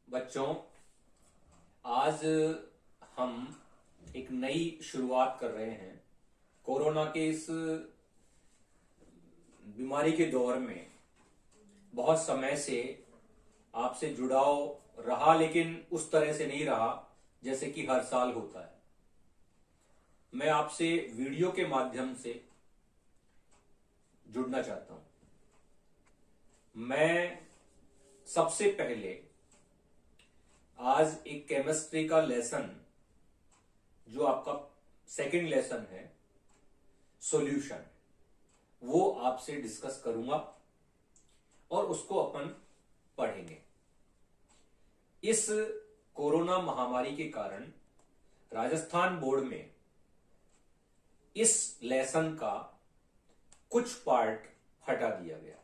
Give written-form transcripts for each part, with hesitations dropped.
बच्चों, आज हम एक नई शुरुआत कर रहे हैं। कोरोना के इस बीमारी के दौर में बहुत समय से आपसे जुड़ाव रहा, लेकिन उस तरह से नहीं रहा जैसे कि हर साल होता है। मैं आपसे वीडियो के माध्यम से जुड़ना चाहता हूं। मैं सबसे पहले आज एक केमिस्ट्री का लेसन, जो आपका सेकंड लेसन है, सॉल्यूशन, वो आपसे डिस्कस करूंगा और उसको अपन पढ़ेंगे। इस कोरोना महामारी के कारण राजस्थान बोर्ड में इस लेसन का कुछ पार्ट हटा दिया गया।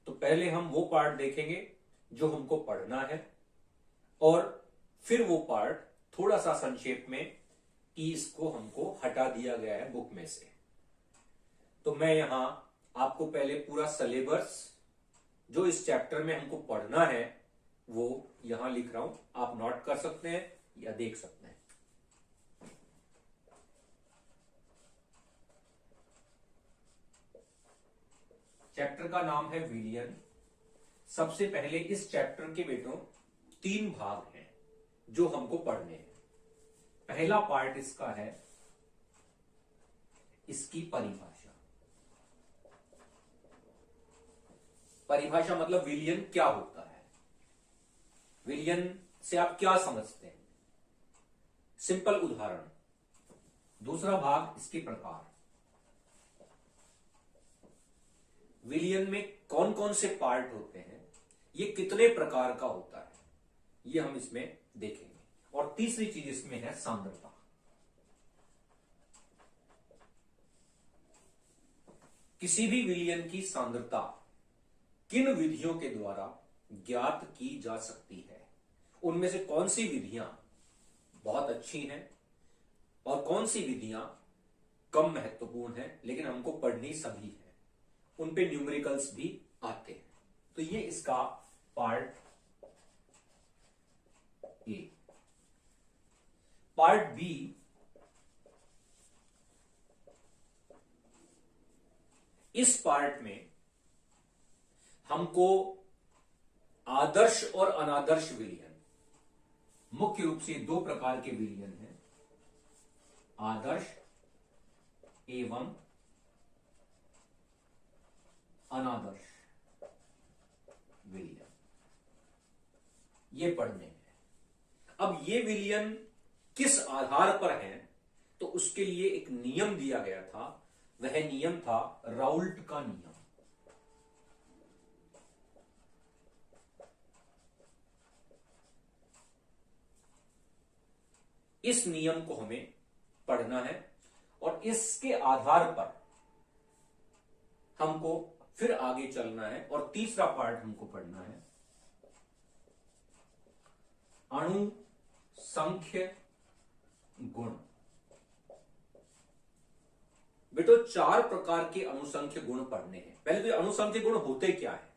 तो पहले हम वो पार्ट देखेंगे जो हमको पढ़ना है, और फिर वो पार्ट थोड़ा सा संक्षेप में कि इसको हमको हटा दिया गया है बुक में से। तो मैं यहां आपको पहले पूरा सिलेबस जो इस चैप्टर में हमको पढ़ना है वो यहां लिख रहा हूं। आप नोट कर सकते हैं या देख सकते हैं। चैप्टर का नाम है विलियन। सबसे पहले इस चैप्टर के बेटों 3 भाग हैं जो हमको पढ़ने हैं। पहला पार्ट इसका है इसकी परिभाषा। परिभाषा मतलब विलियन क्या होता है, विलियन से आप क्या समझते हैं, सिंपल उदाहरण। दूसरा भाग इसके प्रकार, विलियन में कौन कौन से पार्ट होते हैं, ये कितने प्रकार का होता है, ये हम इसमें देखेंगे। और तीसरी चीज इसमें है सांद्रता। किसी भी विलियन की सांद्रता किन विधियों के द्वारा ज्ञात की जा सकती है, उनमें से कौन सी विधियां बहुत अच्छी हैं और कौन सी विधियां कम महत्वपूर्ण हैं लेकिन हमको पढ़नी सभी है, उन पे न्यूमेरिकल्स भी आते हैं। तो ये इसका पार्ट ए। पार्ट बी, इस पार्ट में हमको आदर्श और अनादर्श विलियन, मुख्य रूप से 2 प्रकार के विलियन हैं, आदर्श एवं अनादर्श विलियन, ये पढ़ने हैं। अब ये विलियन किस आधार पर हैं, तो उसके लिए एक नियम दिया गया था। वह नियम था राउल्ट का नियम। इस नियम को हमें पढ़ना है और इसके आधार पर हमको फिर आगे चलना है। और तीसरा पार्ट हमको पढ़ना है अणु संख्य गुण। बेटो 4 प्रकार के अणुसंख्य गुण पढ़ने हैं। पहले तो अणुसंख्य गुण होते क्या है?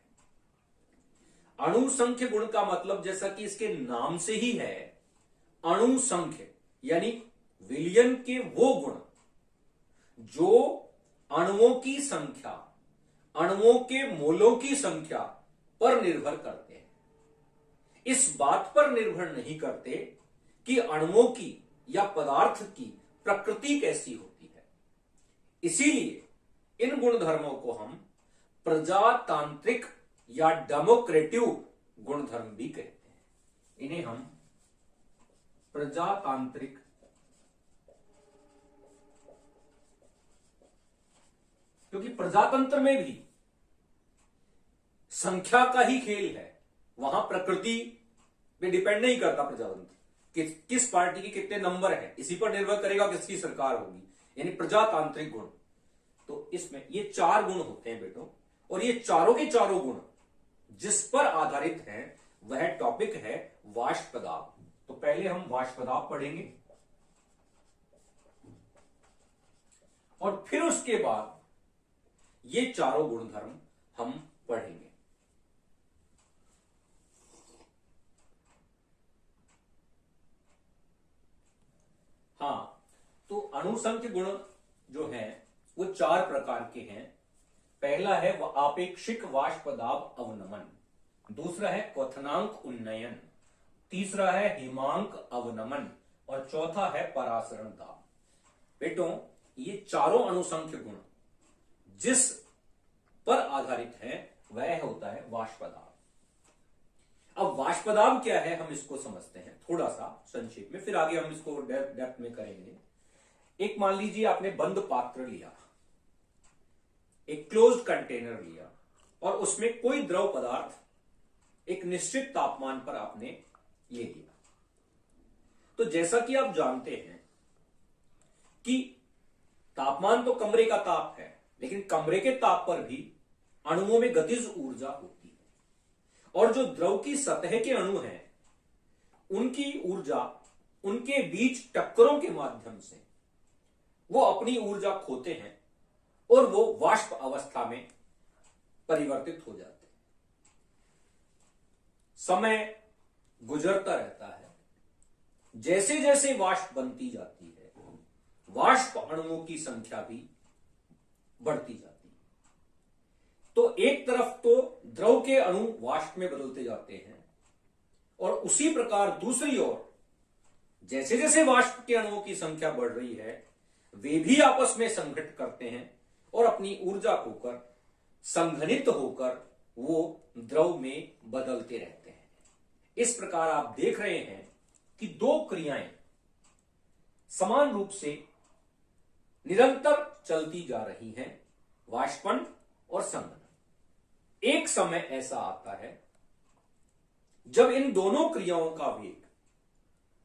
अणुसंख्य गुण का मतलब जैसा कि इसके नाम से ही है, अणुसंख्य यानी विलियन के वो गुण जो अणुओं की संख्या, अणुओं के मोलों की संख्या पर निर्भर करते हैं। इस बात पर निर्भर नहीं करते कि अणुओं की या पदार्थ की प्रकृति कैसी होती है। इसीलिए इन गुणधर्मों को हम प्रजातांत्रिक या डेमोक्रेटिव गुणधर्म भी कहते हैं। इन्हें हम प्रजातांत्रिक क्योंकि प्रजातंत्र में भी संख्या का ही खेल है, वहां प्रकृति पे डिपेंड नहीं करता। प्रजातंत्र किस पार्टी के कितने नंबर है, इसी पर निर्भर करेगा किसकी सरकार होगी, यानी प्रजातांत्रिक गुण। तो इसमें ये 4 गुण होते हैं बेटों, और ये चारों के चारों गुण जिस पर आधारित हैं वह टॉपिक है वाष्प दाब। तो पहले हम वाष्प दाब पढ़ेंगे और फिर उसके बाद ये चारों गुणधर्म हम पढ़ेंगे। अनुसंख्य गुण जो हैं वो 4 प्रकार के हैं। पहला है आपेक्षिक वाष्प दाब अवनमन, दूसरा है क्वथनांक उन्नयन, तीसरा है हिमांक अवनमन और चौथा है परासरण दाब। बेटों, ये चारों अनुसंख्य गुण जिस पर आधारित है वह होता है वाष्प दाब। अब वाष्प दाब क्या है हम इसको समझते हैं थोड़ा सा संक्षेप में, फिर आगे हम इसको डेप्थ में करेंगे। एक मान लीजिए आपने बंद पात्र लिया, एक क्लोज्ड कंटेनर लिया और उसमें कोई द्रव पदार्थ एक निश्चित तापमान पर आपने ले लिया। तो जैसा कि आप जानते हैं कि तापमान तो कमरे का ताप है, लेकिन कमरे के ताप पर भी अणुओं में गतिज ऊर्जा होती है, और जो द्रव की सतह के अणु हैं उनकी ऊर्जा उनके बीच टक्करों के माध्यम से वो अपनी ऊर्जा खोते हैं और वो वाष्प अवस्था में परिवर्तित हो जाते हैं। समय गुजरता रहता है, जैसे जैसे वाष्प बनती जाती है वाष्प अणुओं की संख्या भी बढ़ती जाती है। तो एक तरफ तो द्रव के अणु वाष्प में बदलते जाते हैं और उसी प्रकार दूसरी ओर जैसे जैसे वाष्प के अणुओं की संख्या बढ़ रही है वे भी आपस में संघटित करते हैं और अपनी ऊर्जा खोकर संघनित होकर वो द्रव में बदलते रहते हैं। इस प्रकार आप देख रहे हैं कि दो क्रियाएं समान रूप से निरंतर चलती जा रही हैं, वाष्पन और संघनन। एक समय ऐसा आता है जब इन दोनों क्रियाओं का वेग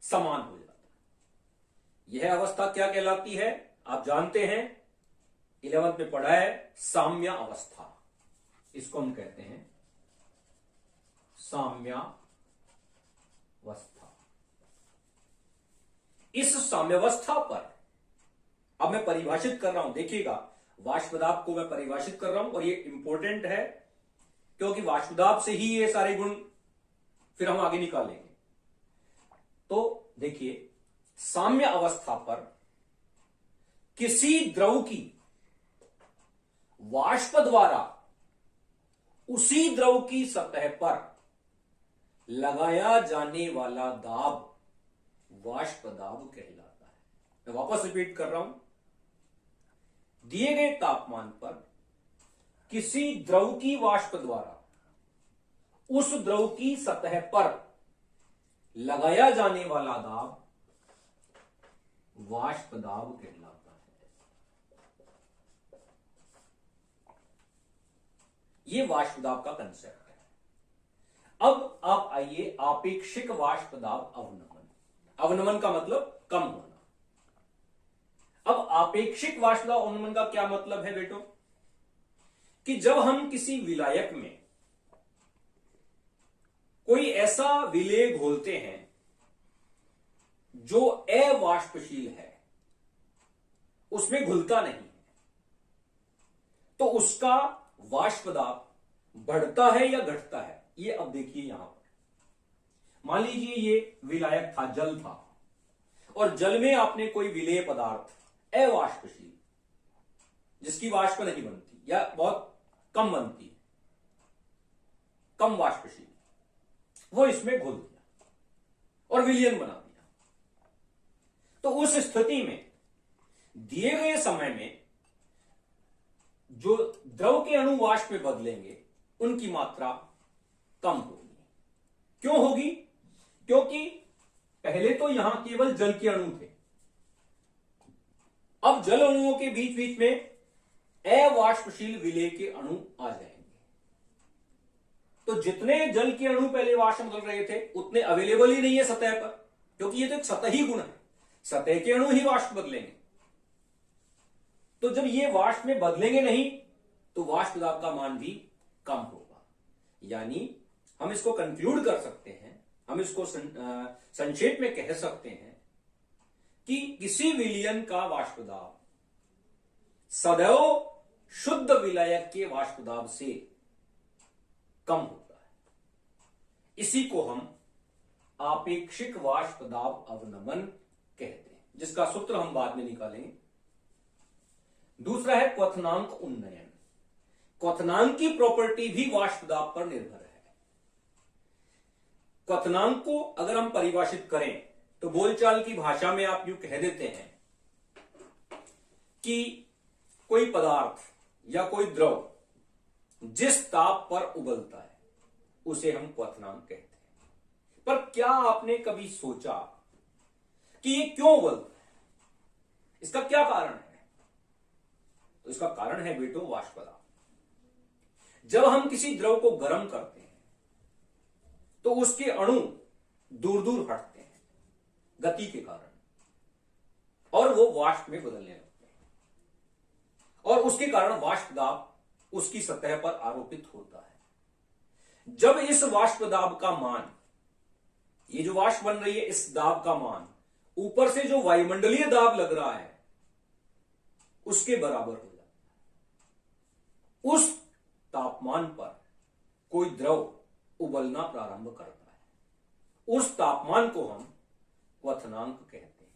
समान हो जाता है। यह अवस्था क्या कहलाती है आप जानते हैं, 11th में पढ़ा है, साम्य अवस्था। इसको हम कहते हैं साम्यावस्था। इस साम्यावस्था पर अब मैं परिभाषित कर रहा हूं, देखिएगा वाष्पदाब को मैं परिभाषित कर रहा हूं और ये इंपॉर्टेंट है क्योंकि वाष्पदाब से ही ये सारे गुण फिर हम आगे निकालेंगे। तो देखिए, साम्य अवस्था पर किसी द्रव की वाष्प द्वारा उसी द्रव की सतह पर लगाया जाने वाला दाब वाष्प दाब कहलाता है। मैं वापस रिपीट कर रहा हूं, दिए गए तापमान पर किसी द्रव की वाष्प द्वारा उस द्रव की सतह पर लगाया जाने वाला दाब वाष्प दाब कहलाता है। यह वाष्प दाब का कंसेप्ट है। अब आप आइए आपेक्षिक वाष्प दाब अवनमन। अवनमन का मतलब कम होना। अब आपेक्षिक वाष्प दाब अवनमन का क्या मतलब है बेटों, कि जब हम किसी विलायक में कोई ऐसा विलेय घोलते हैं जो अवाष्पशील है, उसमें घुलता नहीं है, तो उसका वाष्प दाब बढ़ता है या घटता है, ये अब देखिए यहां पर। मान लीजिए ये विलायक था, जल था, और जल में आपने कोई विलेय पदार्थ अवाष्पशील जिसकी वाष्प नहीं बनती या बहुत कम बनती है, कम वाष्पशील, वो इसमें घुल दिया और विलयन बना दिया। तो उस स्थिति में दिए गए समय में जो द्रव के अणु वाष्प में बदलेंगे उनकी मात्रा कम होगी। क्यों होगी? क्योंकि पहले तो यहां केवल जल के अणु थे, अब जल अणुओं के बीच बीच में अवाष्पशील विलेय के अणु आ जाएंगे। तो जितने जल के अणु पहले वाष्प में बदल रहे थे उतने अवेलेबल ही नहीं है सतह पर, क्योंकि ये तो एक सतही गुण है, सतह के अणु ही वाष्प बदलेंगे। तो जब ये वाष्प में बदलेंगे नहीं तो वाष्प दाब का मान भी कम होगा। यानी हम इसको कंक्लूड कर सकते हैं, हम इसको संक्षेप में कह सकते हैं कि किसी विलयन का वाष्प दाब सदैव शुद्ध विलायक के वाष्प दाब से कम होता है। इसी को हम आपेक्षिक वाष्प दाब अवनमन कहते हैं, जिसका सूत्र हम बाद में निकालेंगे। दूसरा है क्वथनांक उन्नयन। क्वथनांक की प्रॉपर्टी भी वाष्प दाब पर निर्भर है। क्वथनांक को अगर हम परिभाषित करें तो बोलचाल की भाषा में आप यूं कह देते हैं कि कोई पदार्थ या कोई द्रव जिस ताप पर उबलता है उसे हम क्वथनांक कहते हैं। पर क्या आपने कभी सोचा कि ये क्यों उबलता है, इसका क्या कारण है? तो इसका कारण है बेटो वाष्प दाब। जब हम किसी द्रव को गर्म करते हैं तो उसके अणु दूर दूर हटते हैं गति के कारण, और वो वाष्प में बदलने लगते हैं, और उसके कारण वाष्प दाब उसकी सतह पर आरोपित होता है। जब इस वाष्प दाब का मान, ये जो वाष्प बन रही है इस दाब का मान ऊपर से जो वायुमंडलीय दाब लग रहा है उसके बराबर हो जाता है, उस तापमान पर कोई द्रव उबलना प्रारंभ करता है। उस तापमान को हम क्वथनांक कहते हैं।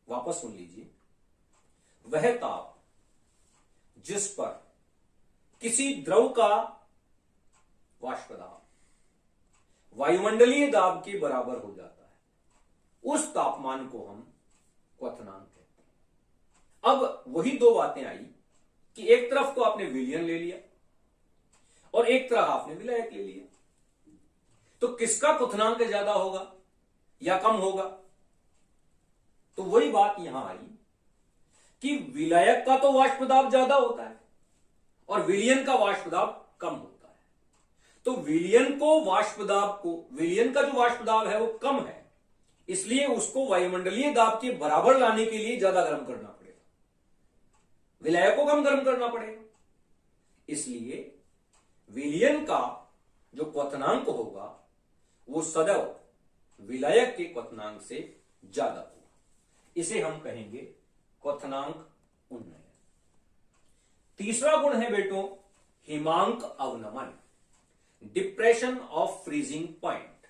वापस सुन लीजिए, वह ताप जिस पर किसी द्रव का वाष्प दाब वायुमंडलीय दाब के बराबर हो जाता है, उस तापमान को हम क्वथनांक कहते हैं। अब वही दो बातें आई कि एक तरफ तो आपने विलयन ले लिया और एक तरफ आपने विलायक ले लिया, तो किसका क्वथनांक ज्यादा होगा या कम होगा? तो वही बात यहां आई कि विलायक का तो वाष्प दाब ज्यादा होता है और विलयन का वाष्प दाब कम होता है। तो विलयन का जो वाष्प दाब है वो कम है, इसलिए उसको वायुमंडलीय दाब के बराबर लाने के लिए ज्यादा गर्म करना पड़ेगा, विलायक को कम गर्म करना पड़ेगा। इसलिए विलयन का जो क्वथनांक होगा वो सदैव विलायक के क्वथनांक से ज्यादा होगा। इसे हम कहेंगे क्वथनांक उन्नयन। तीसरा गुण है बेटों हिमांक अवनमन, डिप्रेशन ऑफ फ्रीजिंग पॉइंट।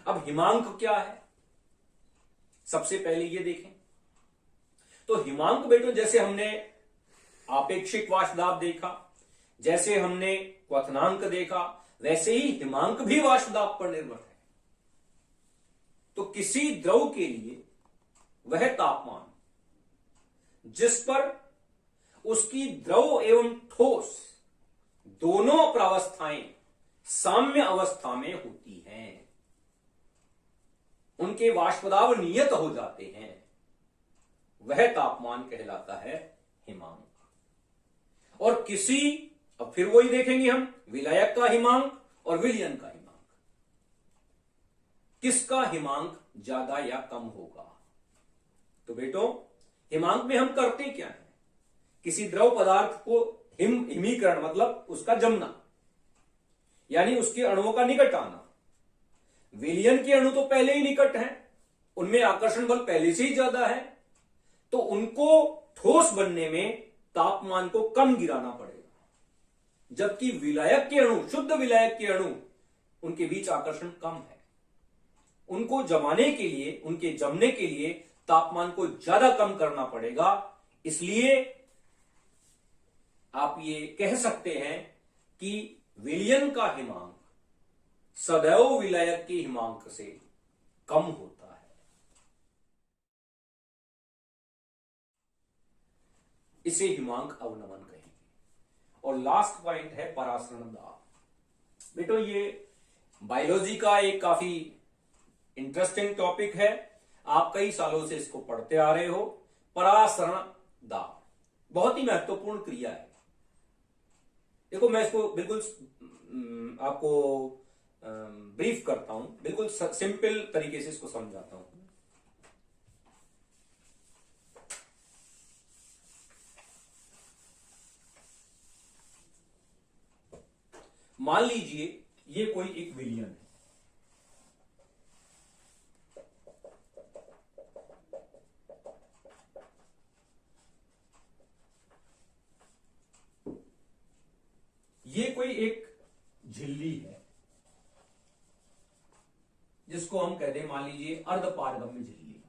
अब हिमांक क्या है, सबसे पहले ये देखें तो हिमांक बेटों, जैसे हमने आपेक्षिक वाष्प दाब देखा, जैसे हमने क्वथनांक देखा, वैसे ही हिमांक भी वाष्प दाब पर निर्भर है। तो किसी द्रव के लिए वह तापमान जिस पर उसकी द्रव एवं ठोस दोनों प्रावस्थाएं साम्य अवस्था में होती हैं, उनके वाष्प दाब नियत हो जाते हैं, वह तापमान कहलाता है हिमांक। और किसी, अब फिर वही देखेंगे हम, विलायक का हिमांक और विलयन का हिमांक, किसका हिमांक ज्यादा या कम होगा? तो बेटों हिमांक में हम करते क्या है, किसी द्रव पदार्थ को हिमीकरण मतलब उसका जमना, यानी उसके अणुओं का निकट आना। विलयन के अणु तो पहले ही निकट हैं, उनमें आकर्षण बल पहले से ही ज्यादा है, तो उनको ठोस बनने में तापमान को कम गिराना पड़ेगा। जबकि विलायक के अणु, शुद्ध विलायक के अणु, उनके बीच आकर्षण कम है, उनको जमाने के लिए, उनके जमने के लिए तापमान को ज्यादा कम करना पड़ेगा। इसलिए आप ये कह सकते हैं कि विलयन का हिमांक सदैव विलायक के हिमांक से कम होता है। इसे हिमांक अवनमन कहेंगे। और लास्ट पॉइंट है परासरण दाब। बेटो ये बायोलॉजी का एक काफी इंटरेस्टिंग टॉपिक है, आप कई सालों से इसको पढ़ते आ रहे हो। परासरण दाब बहुत ही महत्वपूर्ण क्रिया है। देखो मैं इसको बिल्कुल आपको ब्रीफ करता हूं, बिल्कुल सिंपल तरीके से इसको समझाता हूं। मान लीजिए ये कोई एक विलयन है, ये कोई एक झिल्ली है जिसको हम कहते हैं, मान लीजिए अर्धपारगम्य झिल्ली।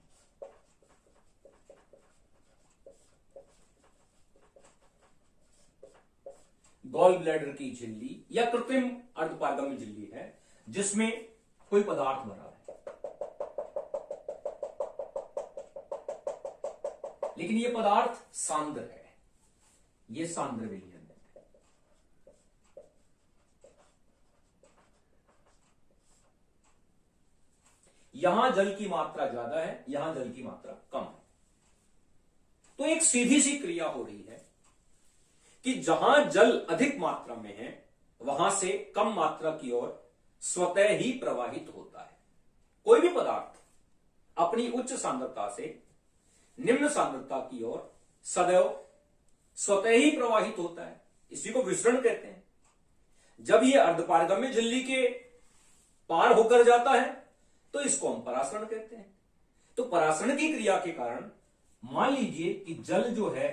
गॉल ब्लैडर की झिल्ली या कृत्रिम अर्धपारगम्य झिल्ली है जिसमें कोई पदार्थ भरा है, लेकिन यह पदार्थ सांद्र है, यह सांद्र विलयन है। यहां जल की मात्रा ज्यादा है, यहां जल की मात्रा कम है। तो एक सीधी सी क्रिया हो रही है कि जहां जल अधिक मात्रा में है वहां से कम मात्रा की ओर स्वतः ही प्रवाहित होता है। कोई भी पदार्थ अपनी उच्च सांद्रता से निम्न सांद्रता की ओर सदैव स्वतः ही प्रवाहित होता है, इसी को विसरण कहते हैं। जब यह अर्धपारगम्य झिल्ली के पार होकर जाता है तो इसको हम परासरण कहते हैं। तो परासरण की क्रिया के कारण मान लीजिए कि जल जो है,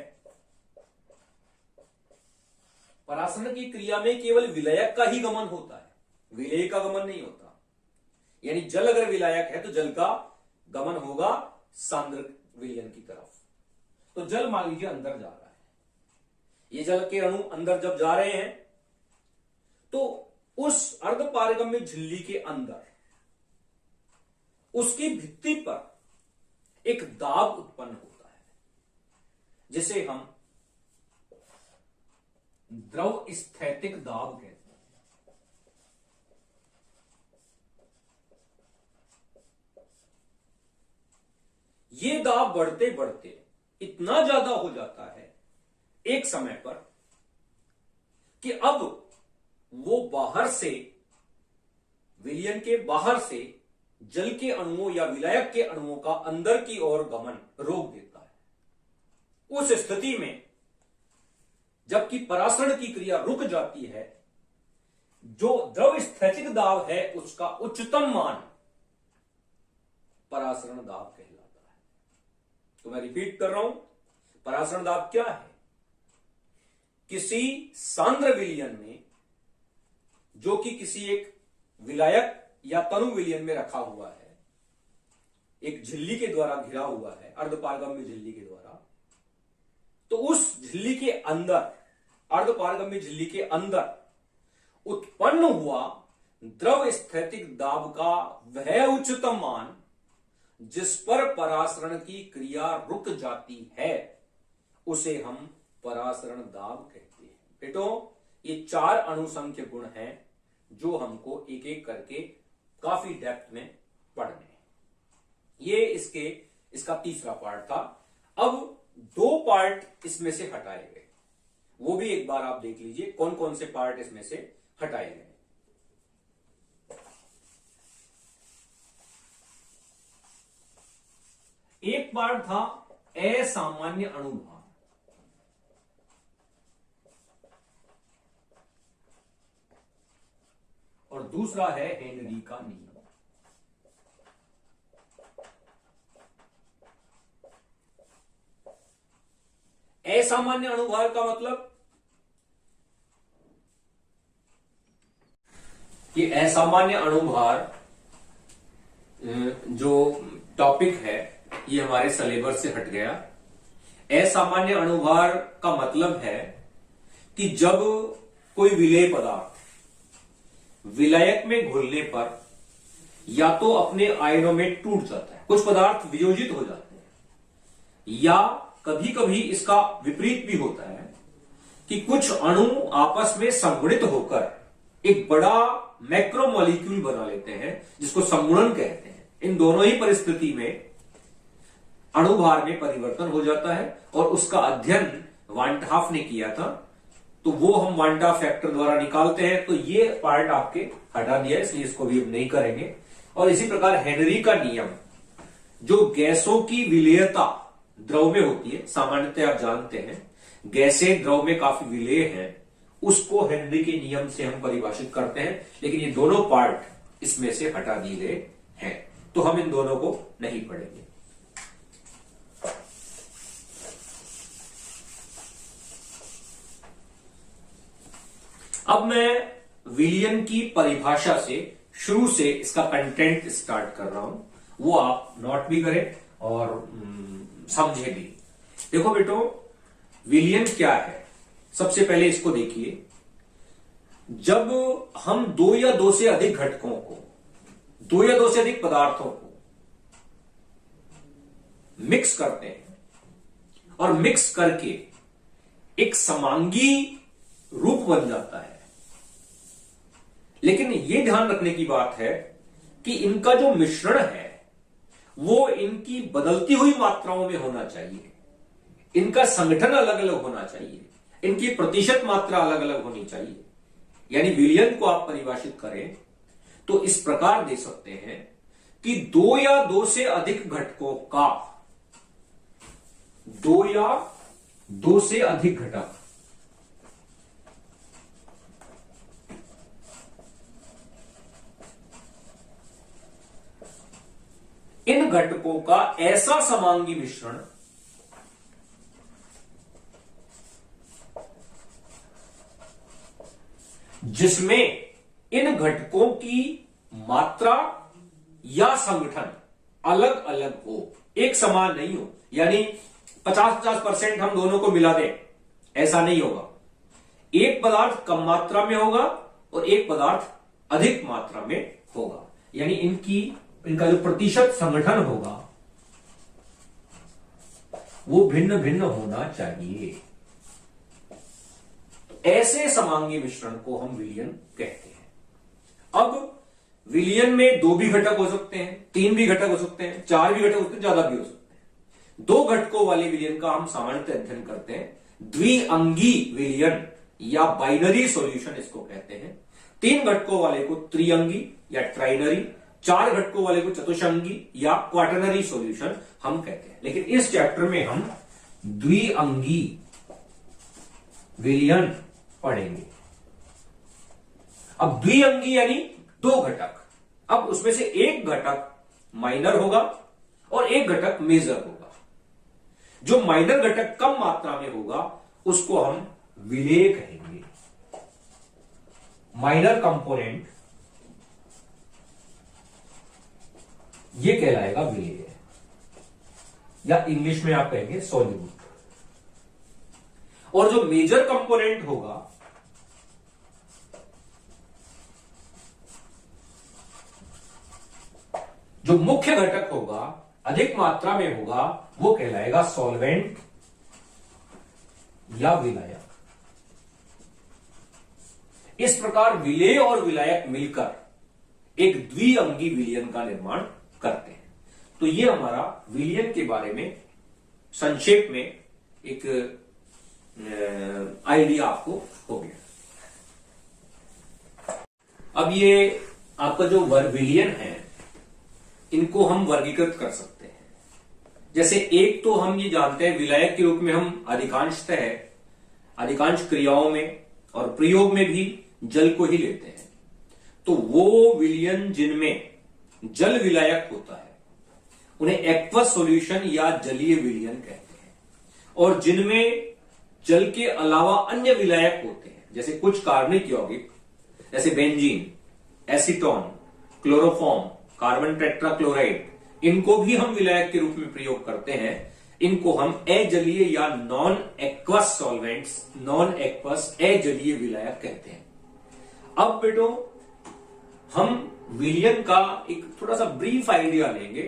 परासरण की क्रिया में केवल विलायक का ही गमन होता है, विलेय का गमन नहीं होता। यानी जल अगर विलायक है तो जल का गमन होगा सांद्र विलयन की तरफ। तो जल मान लीजिए अंदर जा रहा है, ये जल के अणु अंदर जब जा रहे हैं तो उस अर्धपारगम्य झिल्ली के अंदर उसकी भित्ति पर एक दाब उत्पन्न होता है जिसे हम द्रव स्थैतिक दाब कहते हैं। ये दाब बढ़ते बढ़ते इतना ज्यादा हो जाता है एक समय पर कि अब वो बाहर से, विलयन के बाहर से जल के अणुओं या विलायक के अणुओं का अंदर की ओर गमन रोक देता है। उस स्थिति में जबकि परासरण की क्रिया रुक जाती है, जो द्रव स्थैतिक दाब है उसका उच्चतम मान परासरण दाब कहलाता है। तो मैं रिपीट कर रहा हूं, परासरण दाब क्या है? किसी सांद्र विलयन में जो कि किसी एक विलायक या तनु विलयन में रखा हुआ है, एक झिल्ली के द्वारा घिरा हुआ है, अर्धपारगम्य झिल्ली के द्वारा, तो उस झिल्ली के अंदर, अर्धपारगम्य झिल्ली के अंदर उत्पन्न हुआ द्रव स्थैतिक दाब का वह उच्चतम मान जिस पर परासरण की क्रिया रुक जाती है उसे हम परासरण दाब कहते हैं। बेटो, ये 4 अणुसंख्य गुण हैं जो हमको एक एक करके काफी डेप्थ में पढ़ने हैं। ये इसका तीसरा पार्ट था। अब 2 पार्ट इसमें से हटाए गए, वो भी एक बार आप देख लीजिए कौन कौन से पार्ट इसमें से हटाए गए। एक पार्ट था असामान्य अणुभार, और दूसरा है हेनरी का नियम। असामान्य अणुभार का मतलब कि असामान्य अणुभार जो टॉपिक है ये हमारे सिलेबस से हट गया। असामान्य अणुभार का मतलब है कि जब कोई विलेय पदार्थ विलायक में घुलने पर या तो अपने आयनों में टूट जाता है, कुछ पदार्थ वियोजित हो जाते हैं, या कभी कभी इसका विपरीत भी होता है कि कुछ अणु आपस में संगुणित होकर एक बड़ा मैक्रोमोलिक्यूल बना लेते हैं जिसको संगुणन कहते हैं। इन दोनों ही परिस्थिति में अणुभार में परिवर्तन हो जाता है और उसका अध्ययन वान 't हॉफ ने किया था, तो वो हम वान 't हॉफ फैक्टर द्वारा निकालते हैं। तो ये पार्ट आपके हटा दिया, इसलिए इसको भी हम नहीं करेंगे। और इसी प्रकार हेनरी का नियम, जो गैसों की विलेयता द्रव में होती है, सामान्यतः आप जानते हैं गैसें द्रव में काफी विलेय हैं, उसको हेनरी के नियम से हम परिभाषित करते हैं। लेकिन ये दोनों पार्ट इसमें से हटा दिए गए हैं, तो हम इन दोनों को नहीं पढ़ेंगे। अब मैं विलयन की परिभाषा से शुरू से इसका कंटेंट स्टार्ट कर रहा हूं, वो आप नोट भी करें और समझे भी। देखो बेटो, विलयन क्या है? सबसे पहले इसको देखिए जब हम दो या दो से अधिक घटकों को, दो या दो से अधिक पदार्थों को मिक्स करते हैं और मिक्स करके एक समांगी रूप बन जाता है। लेकिन यह ध्यान रखने की बात है कि इनका जो मिश्रण है वो इनकी बदलती हुई मात्राओं में होना चाहिए, इनका संगठन अलग अलग होना चाहिए, इनकी प्रतिशत मात्रा अलग अलग होनी चाहिए। यानी विलयन को आप परिभाषित करें तो इस प्रकार दे सकते हैं कि दो या दो से अधिक घटकों का, दो या दो से अधिक घटक इन घटकों का ऐसा समांगी मिश्रण जिसमें इन घटकों की मात्रा या संगठन अलग अलग हो, एक समान नहीं हो। यानी 50-50% हम दोनों को मिला दें, ऐसा नहीं होगा। एक पदार्थ कम मात्रा में होगा और एक पदार्थ अधिक मात्रा में होगा। यानी इनका जो प्रतिशत संगठन होगा वो भिन्न भिन्न होना चाहिए। ऐसे समांगी मिश्रण को हम विलयन कहते हैं। अब विलयन में दो भी घटक हो सकते हैं, तीन भी घटक हो सकते हैं, चार भी घटक हो सकते हैं, ज्यादा भी हो सकते हैं। दो घटकों वाले विलयन का हम सामान्यतः अध्ययन करते हैं द्विअंगी विलयन या बाइनरी सॉल्यूशन इसको कहते हैं। तीन घटकों वाले को त्रिअंगी या ट्राइनरी, चार घटकों वाले को चतुष्अंगी या क्वाटरनरी सॉल्यूशन हम कहते हैं। लेकिन इस चैप्टर में हम द्विअंगी विलयन पढ़ेंगे। अब द्विअंगी यानी दो घटक, अब उसमें से एक घटक माइनर होगा और एक घटक मेजर होगा। जो माइनर घटक कम मात्रा में होगा उसको हम विलेय कहेंगे। माइनर कंपोनेंट ये कहलाएगा विलेय, या इंग्लिश में आप कहेंगे सॉल्यूट। और जो मेजर कंपोनेंट होगा जो मुख्य घटक होगा, अधिक मात्रा में होगा, वो कहलाएगा सॉल्वेंट या विलायक। इस प्रकार विलेय और विलायक मिलकर एक द्विअंगी विलयन का निर्माण करते हैं। तो ये हमारा विलयन के बारे में संक्षेप में एक आइडिया आपको हो गया। अब ये आपका जो विलयन है इनको हम वर्गीकृत कर सकते हैं। जैसे एक तो हम ये जानते हैं विलायक के रूप में हम अधिकांश क्रियाओं में और प्रयोग में भी जल को ही लेते हैं। तो वो विलयन जिनमें जल विलायक होता है उन्हें एक्वस सॉल्यूशन या जलीय विलयन कहते हैं। और जिनमें जल के अलावा अन्य विलायक होते हैं, जैसे कुछ कार्बनिक यौगिक जैसे benzene, acetone, chloroform, carbon tetrachloride, इनको भी हम विलायक के रूप में प्रयोग करते हैं। इनको हम अजलीय या non aqueous solvents, non aqueous अजलीय विलायक कहते हैं। अब बेटो हम विलयन का एक थोड़ा सा ब्रीफ आइडिया लेंगे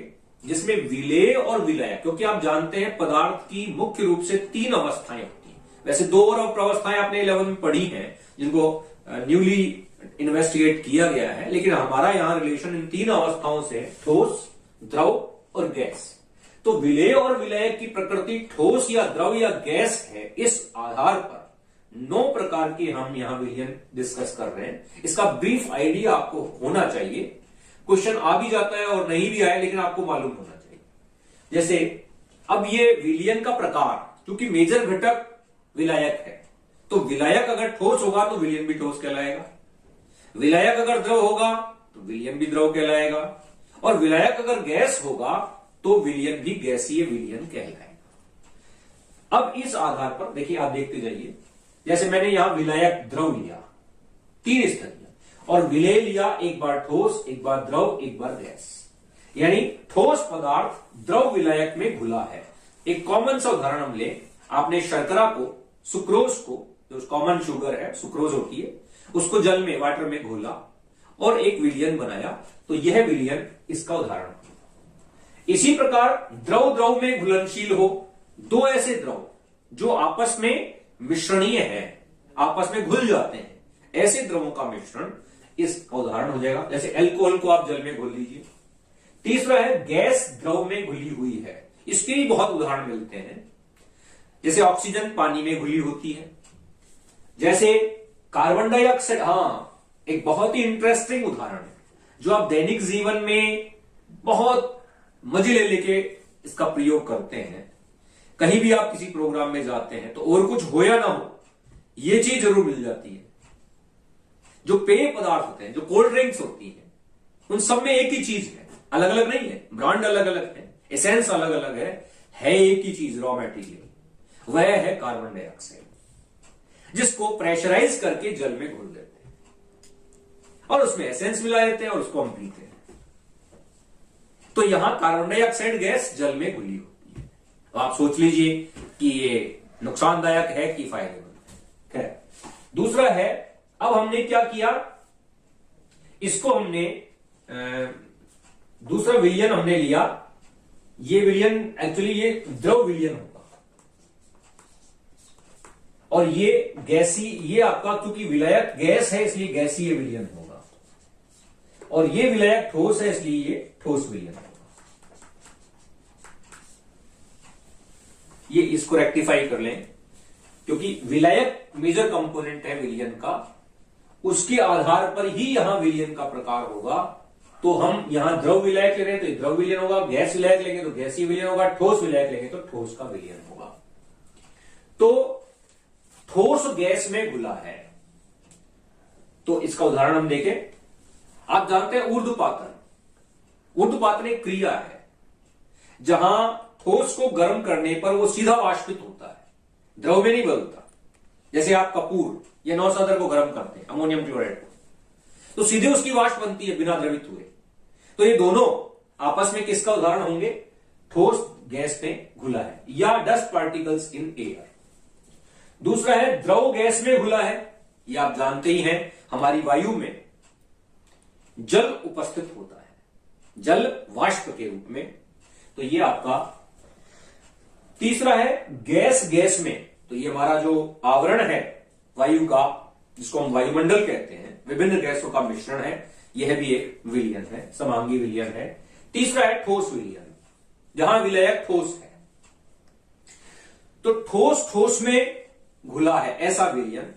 जिसमें विलेय और विलायक, क्योंकि आप जानते हैं पदार्थ की मुख्य रूप से तीन अवस्थाएं होती हैं। वैसे दो और अवस्थाएं आपने 11 में पढ़ी हैं जिनको न्यूली इन्वेस्टिगेट किया गया है, लेकिन हमारा यहां रिलेशन इन तीन अवस्थाओं से ठोस, द्रव और गैस। तो विलेय और विलायक की प्रकृति ठोस या द्रव या गैस है। इस आधार पर 9 प्रकार के हम यहां विलयन डिस्कस कर रहे हैं। इसका ब्रीफ आइडिया आपको होना चाहिए। क्वेश्चन आ भी जाता है और नहीं भी आए, लेकिन आपको मालूम होना चाहिए। जैसे अब ये विलयन का प्रकार, क्योंकि मेजर घटक विलायक है, तो विलायक अगर ठोस होगा तो विलयन भी ठोस कहलाएगा, विलायक अगर द्रव होगा तो विलयन भी द्रव कहलाएगा, और विलायक अगर गैस होगा तो विलयन भी गैसीय विलयन कहलाएगा। अब इस आधार पर देखिए, आप देखते जाइए। जैसे मैंने यहां विलायक द्रव लिया, 3 स्तर लिया, और विलेय लिया, एक बार ठोस, एक बार द्रव, एक बार गैस। यानी ठोस पदार्थ द्रव विलायक में घुला है। एक कॉमन सा उदाहरण हम ले, आपने शर्करा को, सुक्रोज को जो कॉमन शुगर है, सुक्रोज होती है, उसको जल में, वाटर में घोला और एक विलयन बनाया, तो यह विलयन इसका उदाहरण है। इसी प्रकार द्रव द्रव में घुलनशील हो, दो ऐसे द्रव जो आपस में मिश्रणीय है, आपस में घुल जाते हैं, ऐसे द्रवों का मिश्रण इसका उदाहरण हो जाएगा। जैसे अल्कोहल को आप जल में घोल लीजिए। तीसरा है गैस द्रव में घुली हुई है, इसके भी बहुत उदाहरण मिलते हैं। जैसे ऑक्सीजन पानी में घुली होती है, जैसे कार्बन डाइऑक्साइड, एक बहुत ही इंटरेस्टिंग उदाहरण है जो आप दैनिक जीवन में बहुत मजे ले लेके इसका प्रयोग करते हैं। कहीं भी आप किसी प्रोग्राम में जाते हैं तो और कुछ हो या ना हो, ये चीज जरूर मिल जाती है। जो पेय पदार्थ होते हैं, जो कोल्ड ड्रिंक्स होती हैं, उन सब में एक ही चीज है, अलग अलग नहीं है, ब्रांड अलग अलग है, एसेंस अलग अलग है एक ही चीज, रॉ मटेरियल, वह है कार्बन डाइऑक्साइड, जिसको प्रेशराइज करके जल में घोल देते हैं और उसमें एसेंस मिला देते हैं और उसको हम पीते हैं। तो यहां कार्बन डाइऑक्साइड गैस जल में घुली होती है। तो आप सोच लीजिए कि ये नुकसानदायक है कि फायदेमंद है। दूसरा है, अब हमने क्या किया, इसको हमने दूसरा विलयन हमने लिया। ये विलयन एक्चुअली ये द्रव विलयन होगा और ये गैसी, ये आपका क्योंकि विलायक गैस है इसलिए गैसीय विलयन होगा, और ये विलायक ठोस है इसलिए ये ठोस विलयन होगा। ये इसको रेक्टिफाई कर लें, क्योंकि विलायक मेजर कंपोनेंट है विलयन का, उसके आधार पर ही यहां विलयन का प्रकार होगा। तो हम यहां द्रव विलायक ले रहे हैं तो द्रव विलयन होगा, गैस विलायक लेंगे तो गैसीय विलयन होगा, ठोस विलायक लेंगे तो ठोस का विलयन होगा। तो ठोस गैस में घुला है, तो इसका उदाहरण हम देखें। आप जानते हैं ऊर्ध्वपातन। ऊर्ध्वपातन एक क्रिया है जहां ठोस को गर्म करने पर वो सीधा वाष्पित होता है, द्रव में नहीं बदलता। जैसे आप कपूर या नौसादर को गर्म करते हैं, अमोनियम क्लोराइड को, तो सीधे उसकी वाष्प बनती है बिना द्रवित हुए। तो ये दोनों आपस में किसका उदाहरण होंगे? ठोस गैस में घुला है या डस्ट पार्टिकल्स इन एयर। दूसरा है द्रव गैस में घुला है। ये आप जानते ही हैं, हमारी वायु में जल उपस्थित होता है, जल वाष्प के रूप में। तो ये आपका तीसरा है गैस गैस में। तो ये हमारा जो आवरण है वायु का, जिसको हम वायुमंडल कहते हैं, विभिन्न गैसों का मिश्रण है, यह भी एक विलयन है, समांगी विलयन है। तीसरा है ठोस विलयन, जहां विलायक ठोस है। तो ठोस ठोस में घुला है, ऐसा विलयन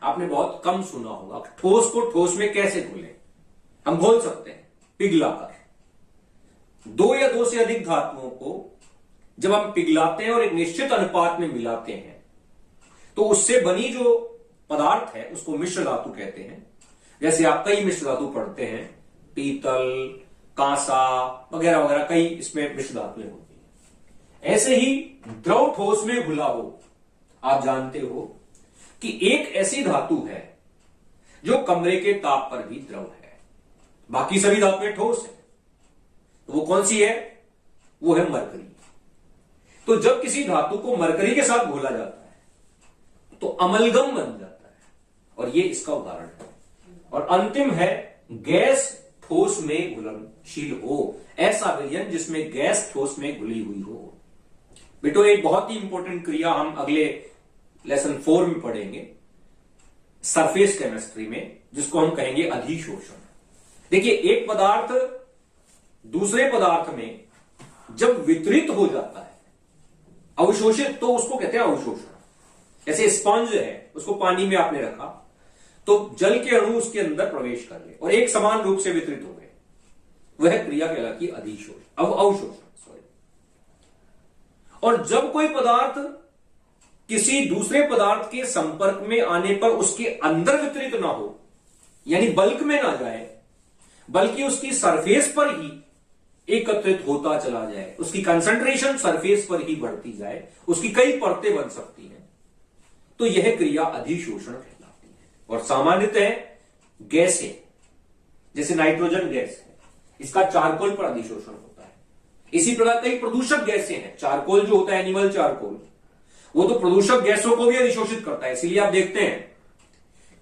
आपने बहुत कम सुना होगा। ठोस को ठोस में कैसे घुले? हम घोल सकते हैं पिघलाकर। दो या दो से अधिक धातुओं को जब हम पिघलाते हैं और एक निश्चित अनुपात में मिलाते हैं, तो उससे बनी जो पदार्थ है उसको मिश्र धातु कहते हैं। जैसे आप कई मिश्र धातु पढ़ते हैं, पीतल, कांसा वगैरह वगैरह, कई इसमें मिश्र धातुएं होती हैं। ऐसे ही द्रव ठोस में घुला हो, आप जानते हो कि एक ऐसी धातु है जो कमरे के ताप पर भी द्रव है, बाकी सभी धातुएं ठोस है। तो वो कौन सी है? वो है मरकरी। तो जब किसी धातु को मरकरी के साथ घोला जाता है तो अमलगम बन जाता है, और ये इसका उदाहरण है। और अंतिम है गैस ठोस में घुलनशील हो, ऐसा विलयन जिसमें गैस ठोस में घुली हुई हो। बेटो एक बहुत ही इंपॉर्टेंट क्रिया हम अगले लेसन 4 में पढ़ेंगे, सरफेस केमिस्ट्री में, जिसको हम कहेंगे अधिशोषण। देखिए, एक पदार्थ दूसरे पदार्थ में जब वितरित हो जाता है, अवशोषित, तो उसको कहते हैं अवशोषण। जैसे स्पंज है, उसको पानी में आपने रखा तो जल के अणु उसके अंदर प्रवेश कर गए और एक समान रूप से वितरित हो गए, वह क्रिया कहलाती है अधिशोषण, अवशोषण, सॉरी। और जब कोई पदार्थ किसी दूसरे पदार्थ के संपर्क में आने पर उसके अंदर वितरित ना हो, यानी बल्क में ना जाए, बल्कि उसकी सरफेस पर ही एकत्रित होता चला जाए, उसकी कंसंट्रेशन सरफेस पर ही बढ़ती जाए, उसकी कई परतें बन सकती हैं, तो यह क्रिया अधिशोषण कहलाती है। और सामान्यतः गैसें, जैसे नाइट्रोजन गैस है, इसका चारकोल पर अधिशोषण होता है। इसी प्रकार कई प्रदूषक गैसें हैं, चारकोल जो होता है एनिमल चारकोल, वो तो प्रदूषक गैसों को भी अधिशोषित करता है। इसीलिए आप देखते हैं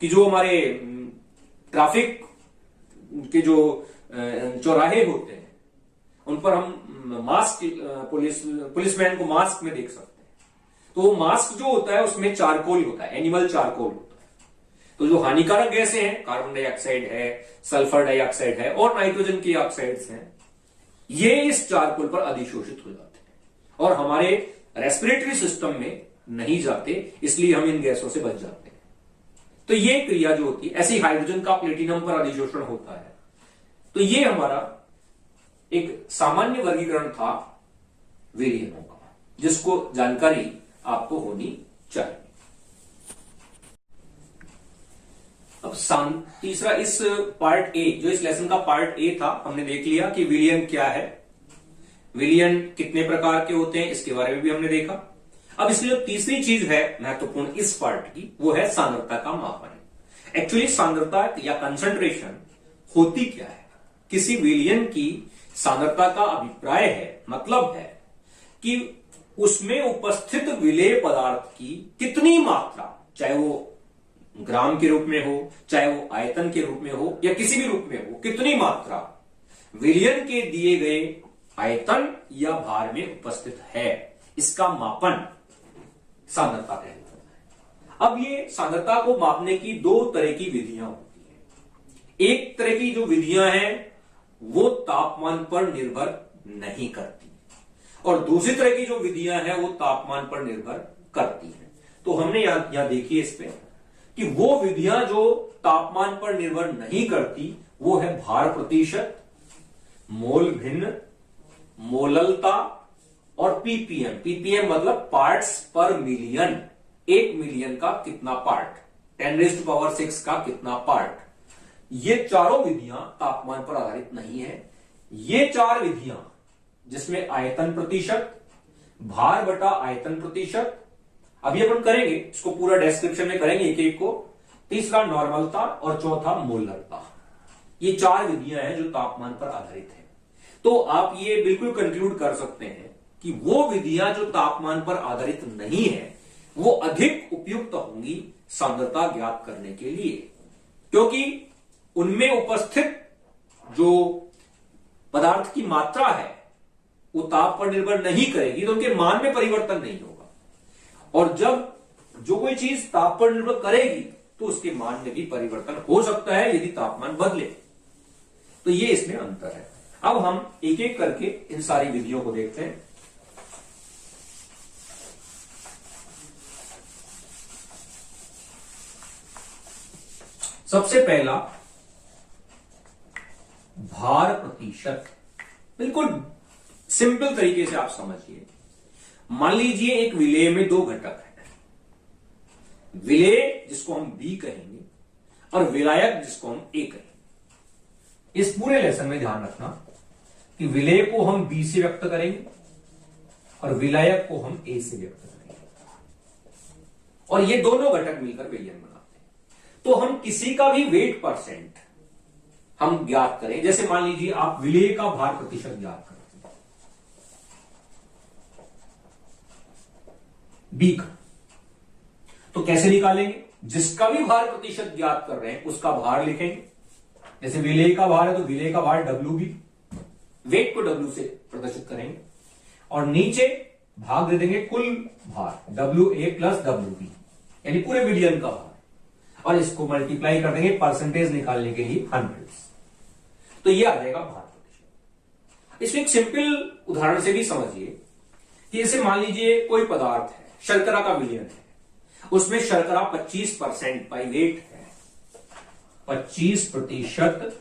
कि जो हमारे ट्रैफिक के जो चौराहे होते हैं उन पर हम मास्क, पुलिसमैन को मास्क में देख सकते हैं। तो वो मास्क जो होता है उसमें चारकोल होता है, एनिमल चारकोल होता है। तो जो हानिकारक गैसें हैं, कार्बन डाइऑक्साइड है, सल्फर डाइऑक्साइड है और नाइट्रोजन की ऑक्साइड्स हैं, ये इस चारकोल पर अधिशोषित हो जाते हैं और हमारे रेस्पिरेटरी सिस्टम में नहीं जाते, इसलिए हम इन गैसों से बच जाते हैं। तो ये क्रिया जो होती है, ऐसी हाइड्रोजन का प्लेटिनम पर अधिशोषण होता है। तो ये हमारा एक सामान्य वर्गीकरण था विलयनों का, जिसको जानकारी आपको होनी चाहिए। अब तीसरा, इस पार्ट ए, जो इस लेसन का पार्ट ए था, हमने देख लिया कि विलयन क्या है, विलयन कितने प्रकार के होते हैं, इसके बारे में भी हमने देखा। अब इसकी जो तीसरी चीज है महत्वपूर्ण इस पार्ट की, वो है सांद्रता का मापन। एक्चुअली सांद्रता या कंसंट्रेशन होती क्या है? किसी विलयन की सांद्रता का अभिप्राय है, मतलब है कि उसमें उपस्थित विलेय पदार्थ की कितनी मात्रा, चाहे वो ग्राम के रूप में हो, चाहे वो आयतन के रूप में हो या किसी भी रूप में हो, कितनी मात्रा विलयन के दिए गए आयतन या भार में उपस्थित है, इसका मापन सांद्रता कहलाता है। अब ये सांद्रता को मापने की दो तरह की विधियां होती हैं। एक तरह की जो विधियां हैं वो तापमान पर निर्भर नहीं करती, और दूसरी तरह की जो विधियां हैं वो तापमान पर निर्भर करती हैं। तो हमने यहां देखिए इस पे कि वो विधियां जो तापमान पर निर्भर नहीं करती वो है भार प्रतिशत, मोल भिन्न, मोललता और पीपीएम। पीपीएम मतलब पार्ट्स पर मिलियन, 1 मिलियन का कितना पार्ट, 10⁻⁶ का कितना पार्ट। ये चारों विधियां तापमान पर आधारित नहीं है। ये चार विधियां जिसमें आयतन प्रतिशत, भार बटा आयतन प्रतिशत, अभी अपन करेंगे इसको पूरा डिस्क्रिप्शन में करेंगे एक एक को। तीसरा नॉर्मलता और चौथा मोलरता। ये चार विधियां हैं जो तापमान पर आधारित है। तो आप ये बिल्कुल कंक्लूड कर सकते हैं कि वो विधियां जो तापमान पर आधारित नहीं है वो अधिक उपयुक्त होंगी सांद्रता ज्ञात करने के लिए, क्योंकि उनमें उपस्थित जो पदार्थ की मात्रा है वो ताप पर निर्भर नहीं करेगी, तो उनके मान में परिवर्तन नहीं होगा। और जब जो कोई चीज ताप पर निर्भर करेगी तो उसके मान में भी परिवर्तन हो सकता है यदि तापमान बदले। तो ये इसमें अंतर है। अब हम एक एक करके इन सारी विधियों को देखते हैं। सबसे पहला भार प्रतिशत, बिल्कुल सिंपल तरीके से आप समझिए। मान लीजिए एक विलेय में दो घटक है, विलेय जिसको हम बी कहेंगे और विलायक जिसको हम ए कहेंगे। इस पूरे लेसन में ध्यान रखना कि विलेय को हम बी से व्यक्त करेंगे और विलायक को हम ए से व्यक्त करेंगे, और ये दोनों घटक मिलकर विलयन बनाते हैं। तो हम किसी का भी वेट परसेंट हम ज्ञात करें, जैसे मान लीजिए आप विलेय का भार प्रतिशत ज्ञात करें बी का, तो कैसे निकालेंगे? जिसका भी भार प्रतिशत ज्ञात कर रहे हैं उसका भार लिखेंगे। जैसे विलेय का भार है तो विलेय का भार डब्ल्यू बी, वेट को डब्ल्यू से प्रदर्शित करेंगे और नीचे भाग दे देंगे कुल भार W A plus W B, यानी पूरे विलयन का भार, और इसको मल्टीप्लाई कर देंगे परसेंटेज निकालने के लिए 100, तो ये आ जाएगा भार प्रतिशत। इसमें एक सिंपल उदाहरण से भी समझिए कि जैसे मान लीजिए कोई पदार्थ है, शर्करा का विलयन है, उसमें शर्करा 25% बाई वेट है, 25%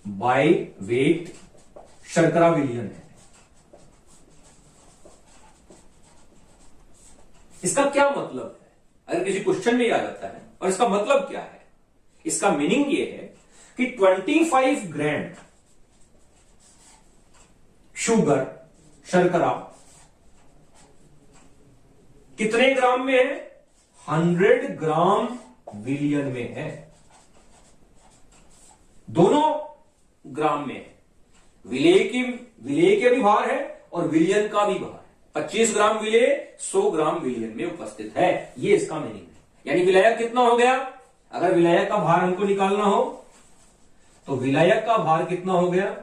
बाई वेट शर्करा विलयन है। इसका क्या मतलब है? अगर किसी क्वेश्चन में आ जाता है, और इसका मतलब क्या है? इसका मीनिंग ये है कि 25 ग्राम शुगर, शर्करा कितने ग्राम में है? 100 ग्राम विलयन में है। दोनों ग्राम में है। विलेय के भी भार है और विलयन का भी भार है। 25 ग्राम विलेय 100 ग्राम विलयन में उपस्थित है, ये इसका मीनिंग है। यानी विलायक कितना हो गया, अगर विलायक का भार हमको निकालना हो तो विलायक का भार कितना हो गया,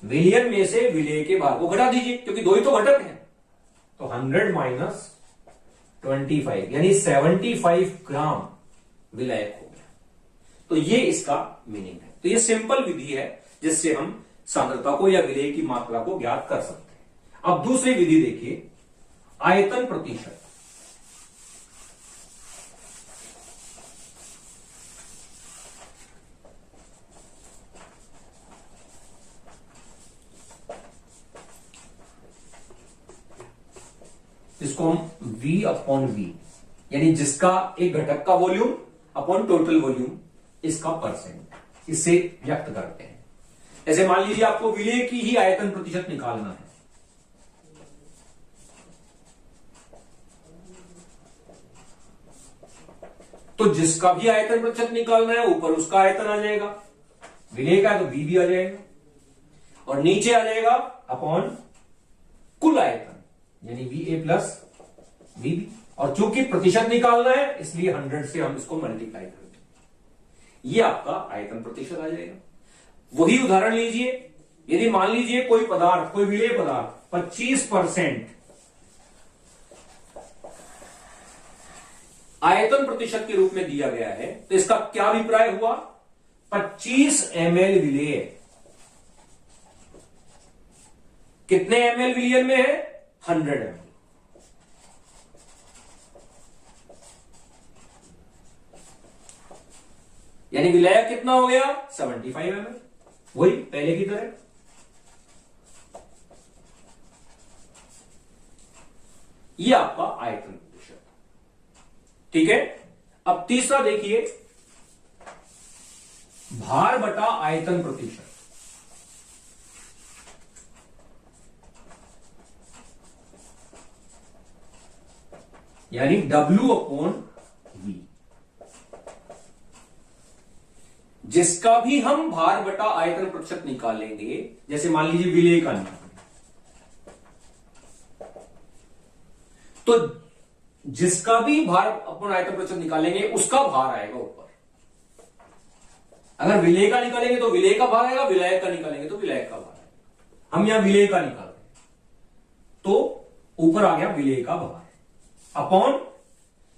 विलयन में से विलेय के भार को घटा दीजिए, क्योंकि दो ही तो घटक हैं। तो 100 माइनस 25 यानी 75 ग्राम विलायक हो गया। तो ये इसका मीनिंग है। तो ये सिंपल विधि है जिससे हम सांद्रता को या विलेय की मात्रा को ज्ञात कर सकते हैं। अब दूसरी विधि देखिए, आयतन प्रतिशत। इसको हम V अपॉन V यानी जिसका एक घटक का वॉल्यूम अपॉन टोटल वॉल्यूम, इसका परसेंट, इससे व्यक्त करते हैं। ऐसे मान लीजिए आपको विलेय की ही आयतन प्रतिशत निकालना है, तो जिसका भी आयतन प्रतिशत निकालना है ऊपर उसका आयतन आ जाएगा, विलेय का तो V भी आ जाएगा, और नीचे आ जाएगा अपॉन कुल आयतन यानी VA प्लस VB। और चूंकि प्रतिशत निकालना है इसलिए 100 से हम इसको मल्टीप्लाई कर देंगे, ये आपका आयतन प्रतिशत आ जाएगा। वही उदाहरण लीजिए, यदि मान लीजिए कोई पदार्थ, कोई विलेय पदार्थ 25% आयतन प्रतिशत के रूप में दिया गया है, तो इसका क्या अभिप्राय हुआ, 25 ml विलेय कितने ml विलयन में है, 100 ml। यानी विलायक कितना हो गया, 75 ml, वही पहले की तरह। ये आपका आयतन प्रतिशत, ठीक है। अब तीसरा देखिए, भार बटा आयतन प्रतिशत। यानी W अपॉन V। जिसका भी हम भार बटा आयतन प्रतिशत निकालेंगे, जैसे मान लीजिए विलेय का निकालेंगे, तो जिसका भी भार अपन आयतन प्रतिशत निकालेंगे उसका भार आएगा ऊपर। अगर विलेय का निकालेंगे तो विलेय का भार आएगा, विलायक का निकालेंगे तो विलायक का भार आएगा। हम यहां विलेय का निकाल रहे हैं तो ऊपर आ गया विलेय का भार, अपॉन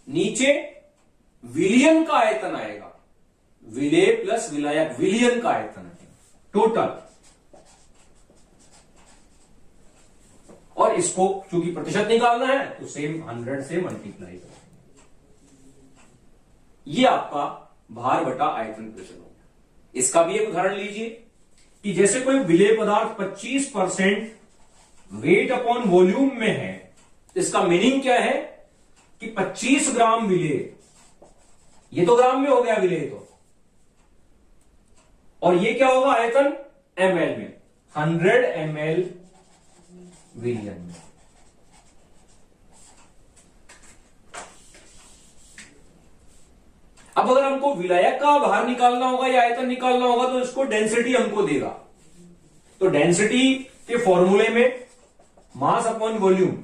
नीचे विलयन का आयतन आएगा, विलेय प्लस विलायक, विलयन का आयतन आएगा टोटल। और इसको चूंकि प्रतिशत निकालना है तो सेम 100 से मल्टीप्लाई करेंगे। ये आपका भार बटा आयतन प्रतिशत हो गया। इसका भी एक उदाहरण लीजिए कि जैसे कोई विलेय पदार्थ 25% वेट अपॉन वॉल्यूम में है, इसका मीनिंग क्या है कि 25 ग्राम विलेय, ये तो ग्राम में हो गया विलेय तो, और ये क्या होगा आयतन ml में, 100 ml विलयन में। अब अगर हमको विलायक का भार निकालना होगा या आयतन निकालना होगा तो इसको डेंसिटी हमको देगा। तो डेंसिटी के फॉर्मूले में मास अपॉन वॉल्यूम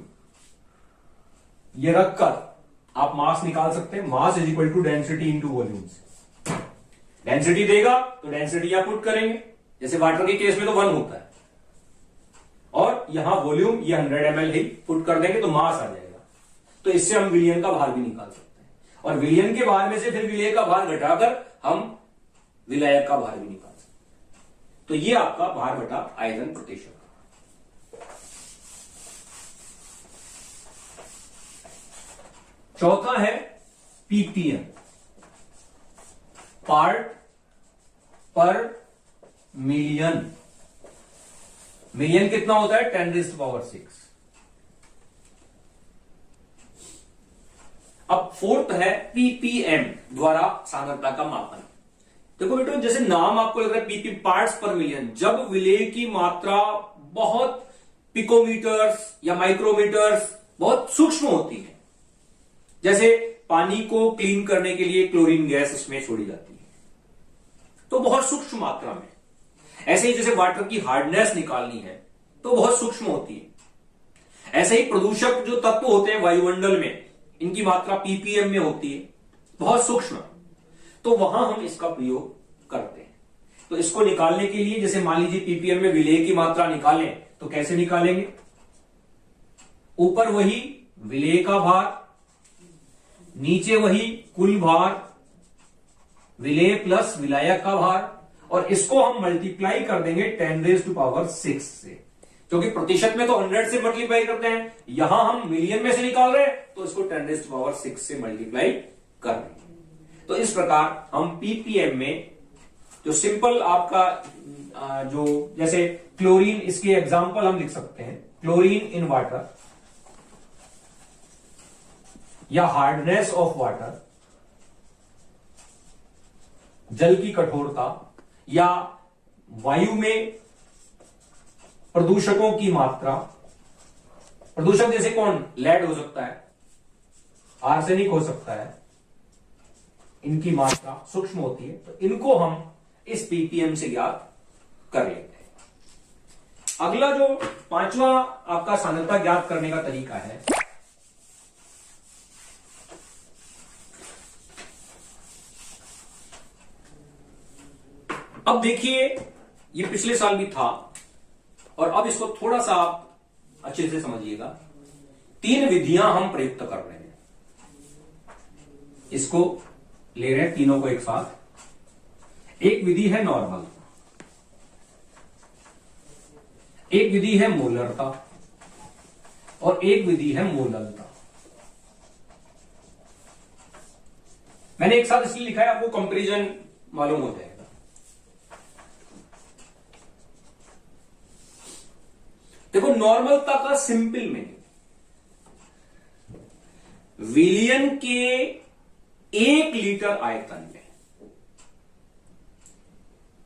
ये रखकर आप मास निकाल सकते हैं। Mass is equal to density into volume. Density देगा तो डेंसिटी यहां पुट करेंगे, जैसे वाटर के केस में तो 1 होता है, और यहां वॉल्यूम ये 100 ml ही पुट कर देंगे तो मास आ जाएगा। तो इससे हम विलयन का भार भी निकाल सकते हैं, और विलयन के भार में से फिर विलेय का भार घटाकर हम विलायक का भार भी निकाल सकते हैं। तो ये आपका भार बटा आयतन प्रतिशत। चौथा है पीपीएम, पार्ट पर मिलियन। मिलियन कितना होता है, 10⁶। अब फोर्थ है पीपीएम द्वारा सांद्रता का मापन। देखो बेटो, जैसे नाम आपको लग रहा है पीपी, पार्ट्स पर मिलियन, जब विलेय की मात्रा बहुत पिकोमीटर्स या माइक्रोमीटर्स बहुत सूक्ष्म होती है, जैसे पानी को क्लीन करने के लिए क्लोरीन गैस उसमें छोड़ी जाती है तो बहुत सूक्ष्म मात्रा में, ऐसे ही जैसे वाटर की हार्डनेस निकालनी है तो बहुत सूक्ष्म होती है, ऐसे ही प्रदूषक जो तत्व होते हैं वायुमंडल में, इनकी मात्रा पीपीएम में होती है, बहुत सूक्ष्म, तो वहां हम इसका प्रयोग करते हैं। तो इसको निकालने के लिए, जैसे मान लीजिए पीपीएम में विलेय की मात्रा निकालें, तो कैसे निकालेंगे? ऊपर वही विलेय का भार, नीचे वही कुल भार, विलेय प्लस विलायक का भार, और इसको हम मल्टीप्लाई कर देंगे 10⁶ से, क्योंकि प्रतिशत में तो 100 से मल्टीप्लाई करते हैं, यहां हम मिलियन में से निकाल रहे हैं, तो इसको 10⁶ से मल्टीप्लाई कर देंगे। तो इस प्रकार हम पीपीएम में जो सिंपल आपका जो जैसे क्लोरीन, इसके एग्जाम्पल हम लिख सकते हैं, क्लोरीन इन वाटर या हार्डनेस ऑफ वाटर, जल की कठोरता, या वायु में प्रदूषकों की मात्रा। प्रदूषक जैसे कौन? लेड हो सकता है, आर्सेनिक हो सकता है, इनकी मात्रा सूक्ष्म होती है, तो इनको हम इस पीपीएम से ज्ञात कर लेते हैं। अगला जो पांचवा आपका सांद्रता ज्ञात करने का तरीका है, अब देखिए ये पिछले साल भी था, और अब इसको थोड़ा सा आप अच्छे से समझिएगा। 3 विधियां हम प्रयुक्त कर रहे हैं, इसको ले रहे हैं तीनों को एक साथ। एक विधि है नॉर्मल, एक विधि है मोलरता, और एक विधि है मोललता। मैंने एक साथ इसलिए लिखा है, आपको कंपैरिजन मालूम हो जाएगा। देखो, नॉर्मलता का सिंपल मीनिंग, विलियन के 1 लीटर आयतन में